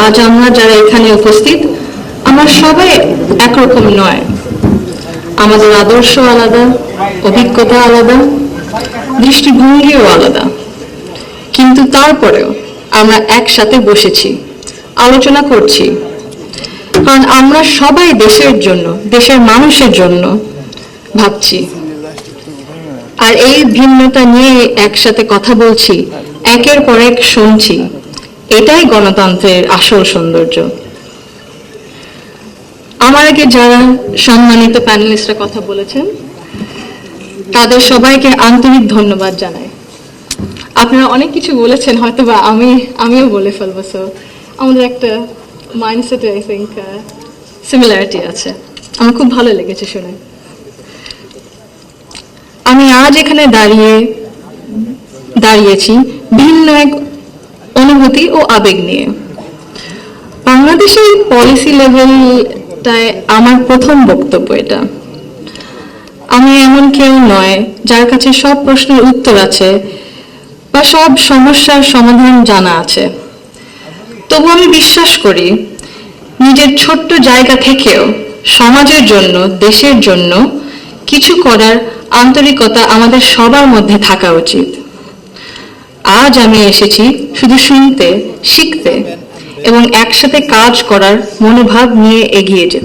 আজ আমরা যারা এখানে উপস্থিত, আমরা সবাই একরকম নয়। আমাদের আদর্শ আলাদা, অভিজ্ঞতা আলাদা, দৃষ্টিভঙ্গিও আলাদা, কিন্তু তারপরেও আমরা একসাথে বসেছি, আলোচনা করছি, কারণ আমরা সবাই দেশের জন্য, দেশের মানুষের জন্য ভাবছি। আর এই ভিন্নতা নিয়ে একসাথে কথা বলছি, একের পর এক শুনছি, এটাই গণতন্ত্রের আসল সৌন্দর্য। আমার আগে যারা সম্মানিত প্যানেলিস্টরা কথা বলেছেন, তাদের সবাইকে আন্তরিক ধন্যবাদ জানাই। আপনারা অনেক কিছু বলেছেন, হয়তো বা আমিও বলে ফেলবো। সো আমাদের একটা মাইন্ডসেটে আই থিঙ্ক সিমিলারিটি আছে। আমার খুব ভালো লেগেছে শুনে। আমি আজ এখানে দাঁড়িয়েছি ভিন্ন এক অনুভূতি ও আবেগ নিয়ে। বাংলাদেশের পলিসি লেভেলটায় আমার প্রথম বক্তব্য এটা। আমি এমন কেউ নয় যার কাছে সব প্রশ্নের উত্তর আছে বা সব সমস্যার সমাধান জানা আছে। তবু আমি বিশ্বাস করি, নিজের ছোট্ট জায়গা থেকেও সমাজের জন্য, দেশের জন্য কিছু করার আন্তরিকতা আমাদের সবার মধ্যে থাকা উচিত। আজ আমি এসেছি শুধু শুনতে, শিখতে এবং একসাথে কাজ করার মনোভাব নিয়ে এগিয়ে যেতে।